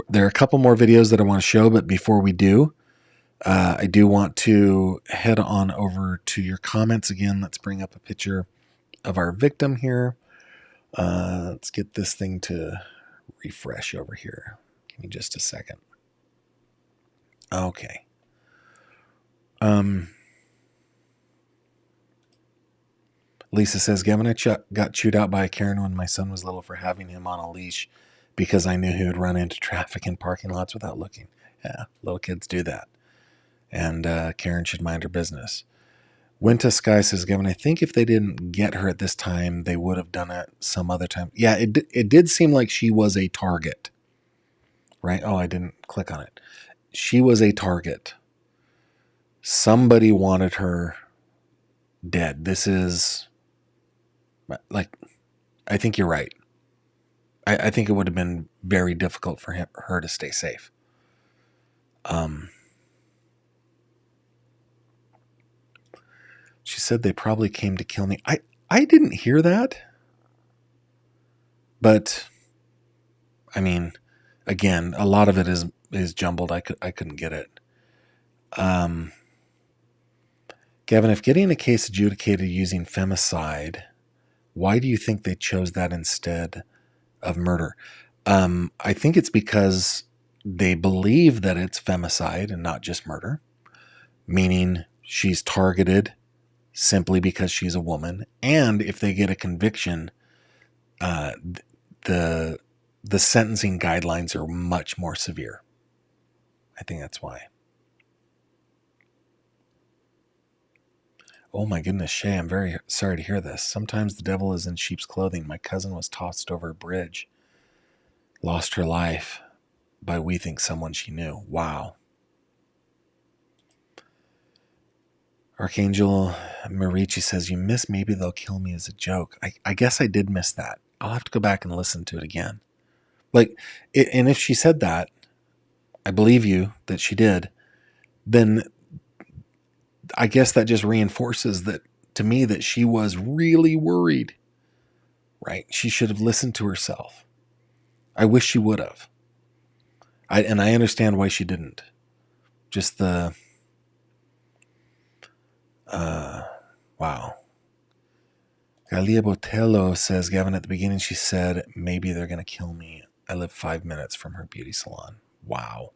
There are a couple more videos that I want to show, but before we do, I do want to head on over to your comments again. Let's bring up a picture of our victim here. Let's get this thing to refresh over here. Give me just a second. Okay. Lisa says, Gavin, I got chewed out by a Karen when my son was little for having him on a leash because I knew he would run into traffic in parking lots without looking. Yeah, little kids do that. And Karen should mind her business. Winta Sky says, Gavin, I think if they didn't get her at this time, they would have done it some other time. Yeah, it did seem like she was a target, right? Oh, I didn't click on it. She was a target. Somebody wanted her dead. This is, like, I think you're right. I think it would have been very difficult for her to stay safe. She said they probably came to kill me. I didn't hear that. But, I mean, again, a lot of it is jumbled. I couldn't get it. Gavin, if getting a case adjudicated using femicide, why do you think they chose that instead of murder? I think it's because they believe that it's femicide and not just murder, meaning she's targeted simply because she's a woman. And if they get a conviction, the sentencing guidelines are much more severe. I think that's why. Oh my goodness, Shay, I'm very sorry to hear this. Sometimes the devil is in sheep's clothing. My cousin was tossed over a bridge, lost her life by, we think, someone she knew. Wow. Archangel Marici says, you miss Maybe They'll Kill Me as a joke. I guess I did miss that. I'll have to go back and listen to it again. Like, and if she said that, I believe you that she did, then I guess that just reinforces that to me that she was really worried, right? She should have listened to herself. I wish she would have. And I understand why she didn't. Just the, wow. Galia Botello says, Gavin, at the beginning she said, maybe they're going to kill me. I live 5 minutes from her beauty salon. Wow.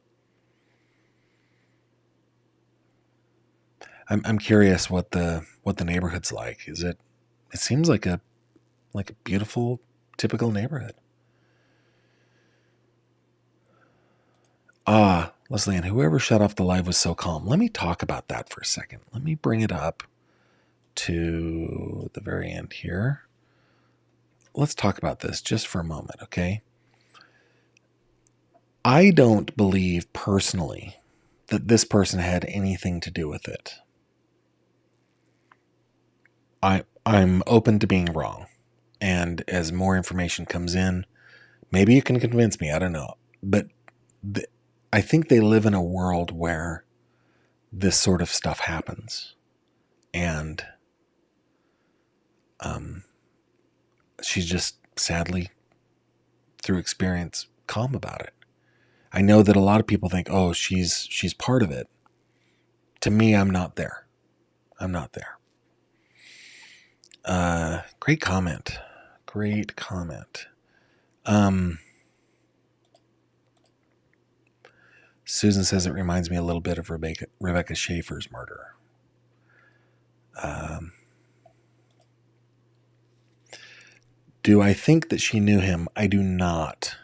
I'm curious what the neighborhood's like. It seems like a beautiful, typical neighborhood. Leslie Ann, whoever shut off the live was so calm. Let me talk about that for a second. Let me bring it up to the very end here. Let's talk about this just for a moment, okay? I don't believe personally that this person had anything to do with it. I'm open to being wrong. And as more information comes in, maybe you can convince me. I don't know. But I think they live in a world where this sort of stuff happens. And she's just sadly, through experience, calm about it. I know that a lot of people think, oh, she's part of it. To me, I'm not there. I'm not there. Great comment. Great comment. Susan says it reminds me a little bit of Rebecca Schaefer's murder. Do I think that she knew him? I do not.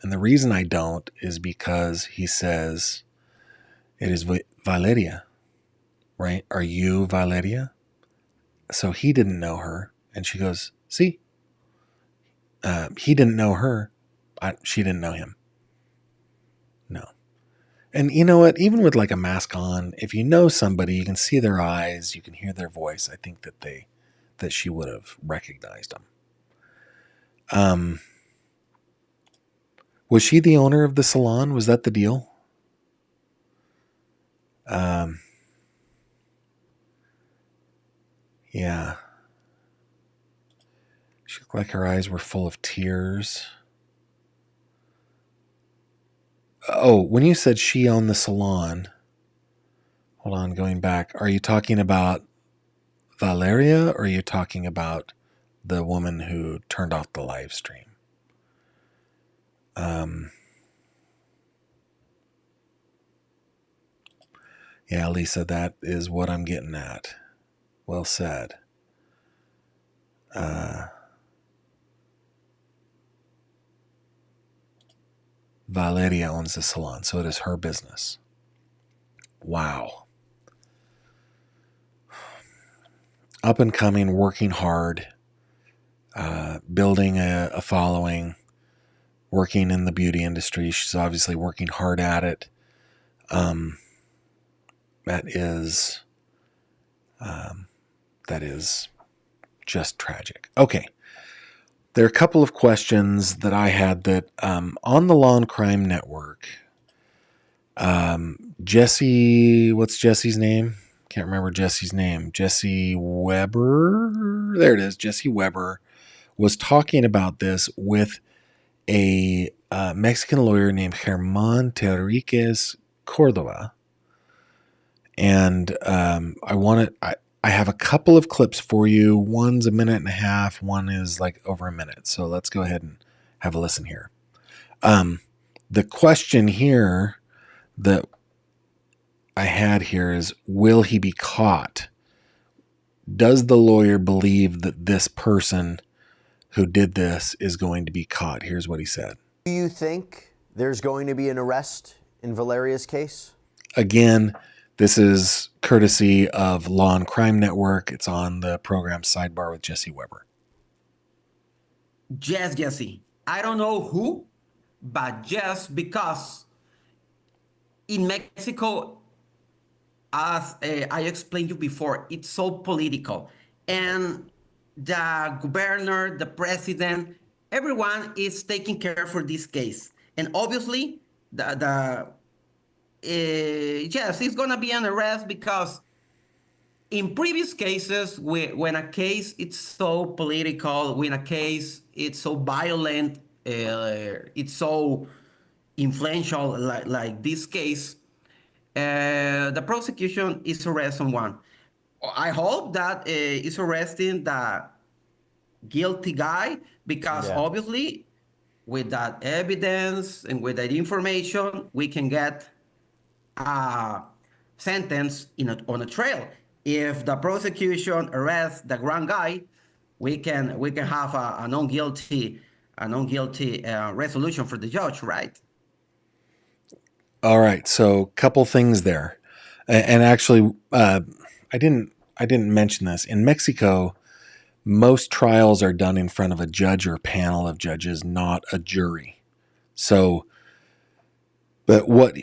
And the reason I don't is because he says it is Valeria, right? Are you Valeria? So he didn't know her. And she goes, see, he didn't know her. She didn't know him. No. And you know what? Even with like a mask on, if you know somebody, you can see their eyes, you can hear their voice. I think that she would have recognized him. Was she the owner of the salon? Was that the deal? Yeah. She looked like her eyes were full of tears. Oh, when you said she owned the salon, hold on, going back. Are you talking about Valeria or are you talking about the woman who turned off the live stream? Yeah, Lisa, that is what I'm getting at. Well said. Valeria owns the salon, so it is her business. Wow. Up and coming, working hard, building a following, working in the beauty industry. She's obviously working hard at it. That is just tragic. Okay. There are a couple of questions that I had that on the Law and Crime Network, Jesse, what's Jesse's name? Can't remember Jesse's name. Jesse Weber. There it is. Jesse Weber was talking about this with a Mexican lawyer named Germán Terríquez Cordova. And I have a couple of clips for you. One's a minute and a half. One is like over a minute. So let's go ahead and have a listen here. The question here that I had here is, will he be caught? Does the lawyer believe that this person who did this is going to be caught? Here's what he said. Do you think there's going to be an arrest in Valeria's case? Again, this is courtesy of Law and Crime Network. It's on the program Sidebar with Jesse Weber. Yes, Jesse. I don't know who, but just because in Mexico, as I explained you before, it's so political. And the governor, the president, everyone is taking care for this case. And obviously, yes, it's going to be an arrest because in previous cases, when a case it's so political, when a case it's so violent, it's so influential like this case, the prosecution is arrest someone. I hope that is arresting the guilty guy because obviously with that evidence and with that information, we can get a sentence on a trail. If the prosecution arrests the wrong guy, we can have a non-guilty resolution for the judge, right? All right, so couple things there, and actually, I didn't mention this. In Mexico, most trials are done in front of a judge or a panel of judges, not a jury. So, but what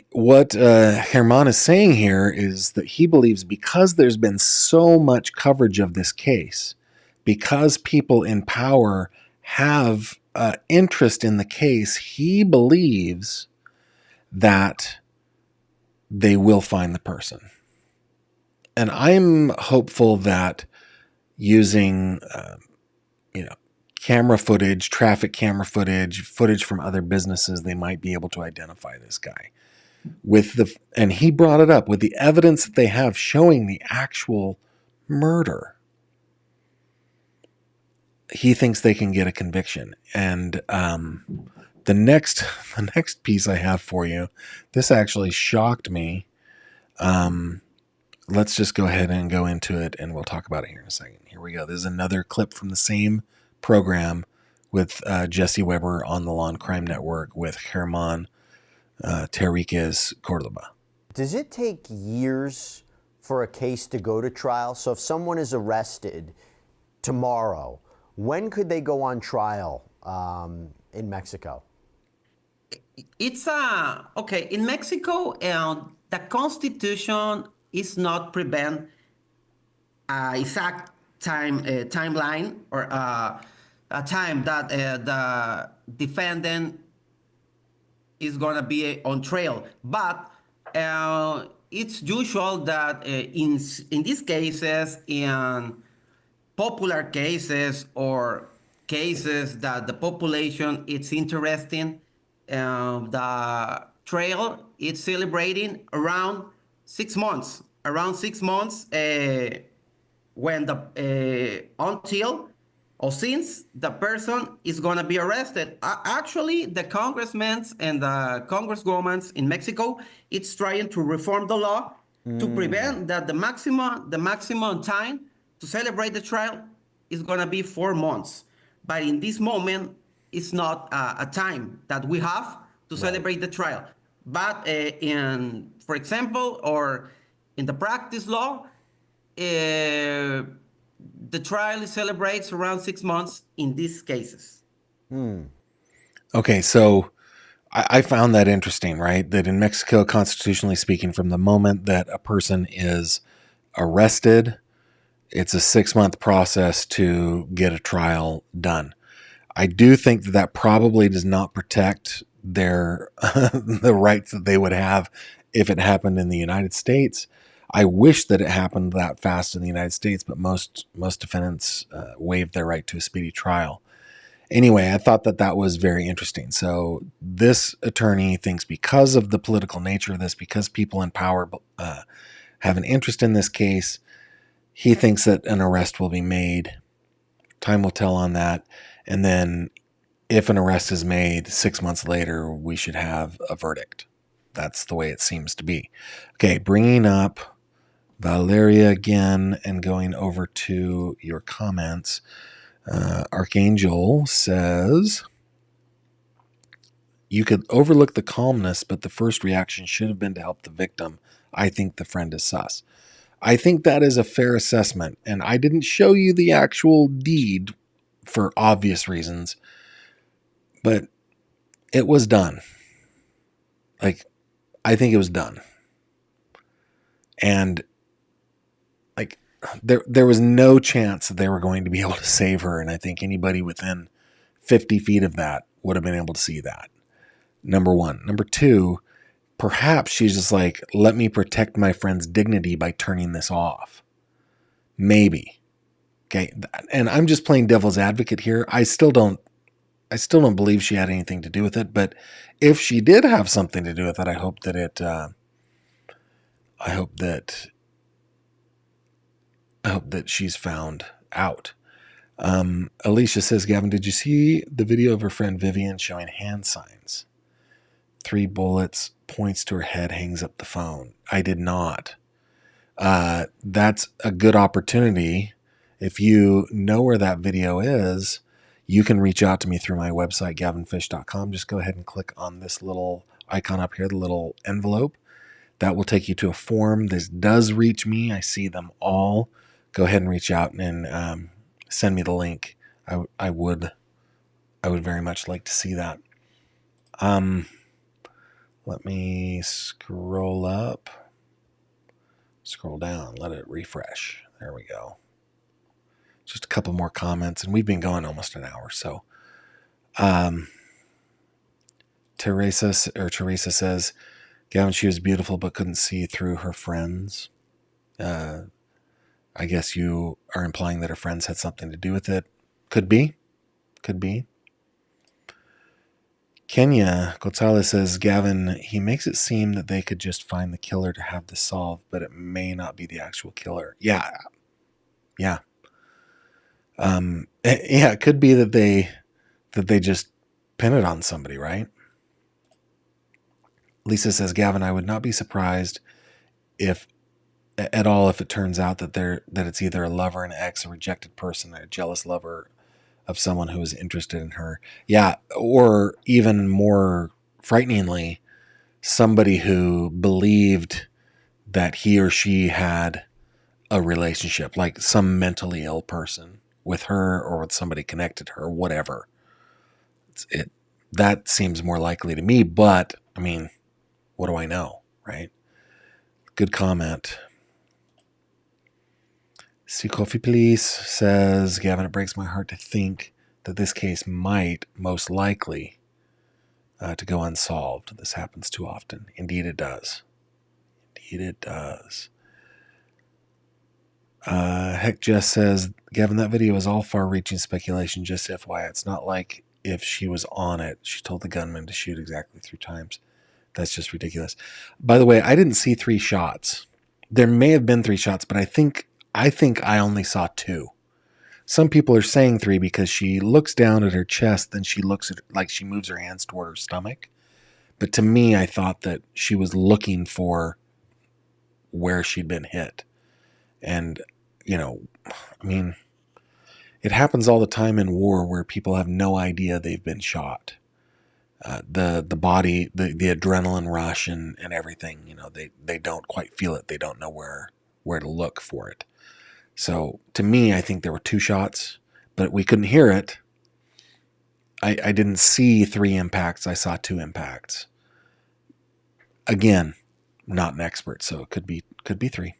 Germán is saying here is that he believes because there's been so much coverage of this case, because people in power have interest in the case, he believes that they will find the person. And I'm hopeful that using, camera footage, traffic camera footage from other businesses, they might be able to identify this guy. And he brought it up with the evidence that they have showing the actual murder. He thinks they can get a conviction. And the next piece I have for you, this actually shocked me. Let's just go ahead and go into it, and we'll talk about it here in a second. Here we go. This is another clip from the same program with Jesse Weber on the Law and Crime Network with Germán Terríquez Cordova. Does it take years for a case to go to trial? So if someone is arrested tomorrow, when could they go on trial in Mexico? It's okay. In Mexico, the Constitution is not prevent exact timeline or a time that the defendant is going to be on trial. But it's usual that in these cases, in popular cases or cases that the population is interested in, the trial is celebrating around 6 months. Around 6 months when until or since the person is going to be arrested. Actually, the congressmen and the congresswomen in Mexico, it's trying to reform the law to prevent that the maximum time to celebrate the trial is going to be 4 months. But in this moment, it's not a time that we have to celebrate the trial. But for example, or in the practice law, the trial celebrates around 6 months in these cases. Okay, so I found that interesting, right? That in Mexico, constitutionally speaking, from the moment that a person is arrested, it's a 6-month process to get a trial done. I do think that that probably does not protect their the rights that they would have if it happened in the United States. I wish that it happened that fast in the United States, but most defendants waive their right to a speedy trial. Anyway, I thought that that was very interesting. So this attorney thinks because of the political nature of this, because people in power have an interest in this case, he thinks that an arrest will be made. Time will tell on that. And then if an arrest is made 6 months later, we should have a verdict. That's the way it seems to be. Okay, bringing up Valeria again and going over to your comments. Archangel says, you could overlook the calmness, but the first reaction should have been to help the victim. I think the friend is sus. I think that is a fair assessment, and I didn't show you the actual deed for obvious reasons, but it was done. Like, I think it was done. And like, there was no chance that they were going to be able to save her, and I think anybody within 50 feet of that would have been able to see that. Number one. Number two, perhaps she's just like, let me protect my friend's dignity by turning this off. Maybe. Okay. And I'm just playing devil's advocate here. I still don't believe she had anything to do with it, but if she did have something to do with it, I hope that she's found out. Alicia says, Gavin, did you see the video of her friend Vivian showing hand signs? 3 bullets, points to her head, hangs up the phone. I did not. That's a good opportunity. If you know where that video is, you can reach out to me through my website, gavinfish.com. Just go ahead and click on this little icon up here, the little envelope. That will take you to a form. This does reach me. I see them all. Go ahead and reach out and send me the link. I would very much like to see that. Let me scroll up, scroll down, let it refresh. There we go. Just a couple more comments, and we've been going almost an hour. So, Teresa says, Gavin, she was beautiful, but couldn't see through her friends. I guess you are implying that her friends had something to do with it. Could be. Kenya Gonzalez says, Gavin, he makes it seem that they could just find the killer to have this solved, but it may not be the actual killer. Yeah. It could be that they just pin it on somebody, right? Lisa says, Gavin, I would not be surprised if it turns out that it's either a lover, an ex, a rejected person, a jealous lover of someone who is interested in her. Yeah, or even more frighteningly, somebody who believed that he or she had a relationship, like some mentally ill person with her or with somebody connected to her, whatever. That seems more likely to me, but I mean, what do I know, right? Good comment. See Coffee Police says, Gavin, it breaks my heart to think that this case might, most likely, to go unsolved. This happens too often. Indeed it does. Heck Jess says, Gavin, that video is all far-reaching speculation, just FYI. It's not like if she was on it, she told the gunman to shoot exactly 3 times. That's just ridiculous. By the way, I didn't see 3 shots. There may have been 3 shots, but I think I only saw 2. Some people are saying 3 because she looks down at her chest, then she looks at like she moves her hands toward her stomach. But to me, I thought that she was looking for where she'd been hit. And, I mean, it happens all the time in war where people have no idea they've been shot. the body, the adrenaline rush and everything, they don't quite feel it. They don't know where to look for it. So to me, I think there were 2 shots, but we couldn't hear it. I didn't see 3 impacts. I saw 2 impacts. Again, not an expert, so it could be 3.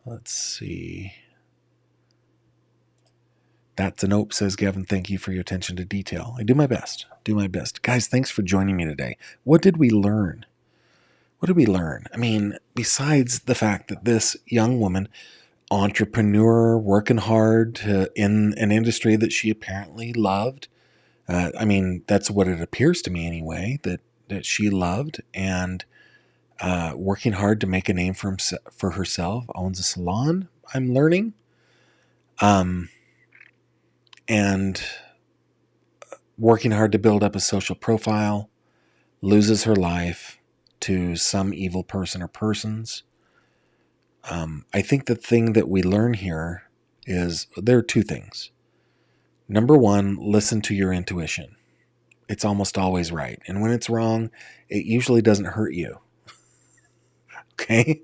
Let's see. That's a nope, says Gavin. Thank you for your attention to detail. I do my best. Guys, thanks for joining me today. What did we learn? I mean, besides the fact that this young woman, entrepreneur, working hard in an industry that she apparently loved. I mean, that's what it appears to me anyway, that she loved, and working hard to make a name for herself, owns a salon, I'm learning. And working hard to build up a social profile, loses her life to some evil person or persons. I think the thing that we learn here is there are 2 things. Number 1, listen to your intuition. It's almost always right. And when it's wrong, it usually doesn't hurt you. Okay?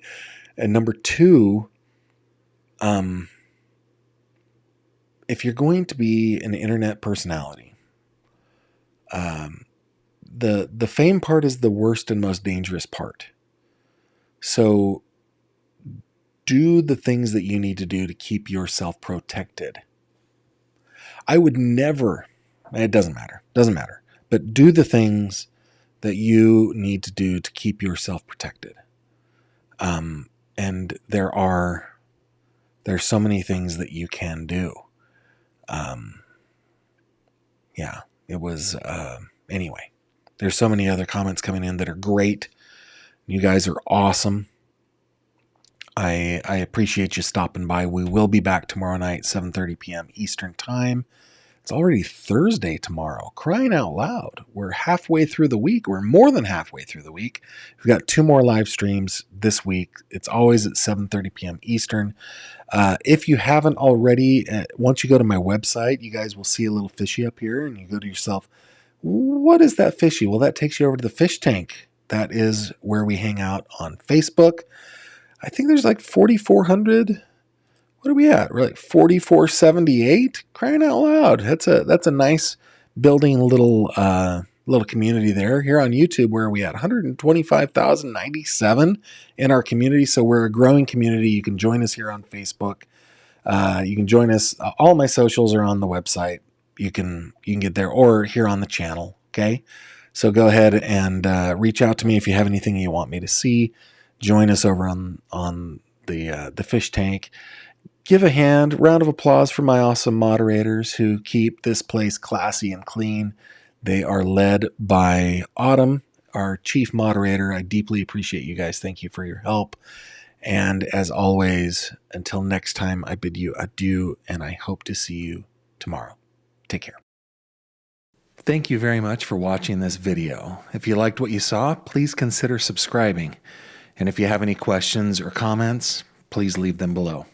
And number 2, if you're going to be an internet personality, the fame part is the worst and most dangerous part. So do the things that you need to do to keep yourself protected. I would never, it doesn't matter, but do the things that you need to do to keep yourself protected. And there's so many things that you can do. Yeah, it was, anyway, there's so many other comments coming in that are great. You guys are awesome. I appreciate you stopping by. We will be back tomorrow night, 7:30 p.m. Eastern Time. It's already Thursday tomorrow. Crying out loud. We're halfway through the week. We're more than halfway through the week. We've got 2 more live streams this week. It's always at 7:30 p.m. Eastern. If you haven't already, once you go to my website, you guys will see a little fishy up here, and you go to yourself, what is that fishy? Well, that takes you over to the fish tank. That is where we hang out on Facebook. I think there's like 4,400. What are we at? We're like 4,478. Crying out loud! That's a nice building little community there. Here on YouTube, where are we at? 125,097 in our community. So we're a growing community. You can join us here on Facebook. You can join us. All my socials are on the website. You can get there, or here on the channel. Okay, so go ahead and reach out to me if you have anything you want me to see. Join us over on the fish tank. Give a round of applause for my awesome moderators who keep this place classy and clean. They are led by Autumn, our chief moderator. I deeply appreciate you guys. Thank you for your help. And as always, until next time, I bid you adieu, and I hope to see you tomorrow. Take care. Thank you very much for watching this video. If you liked what you saw, please consider subscribing. And if you have any questions or comments, please leave them below.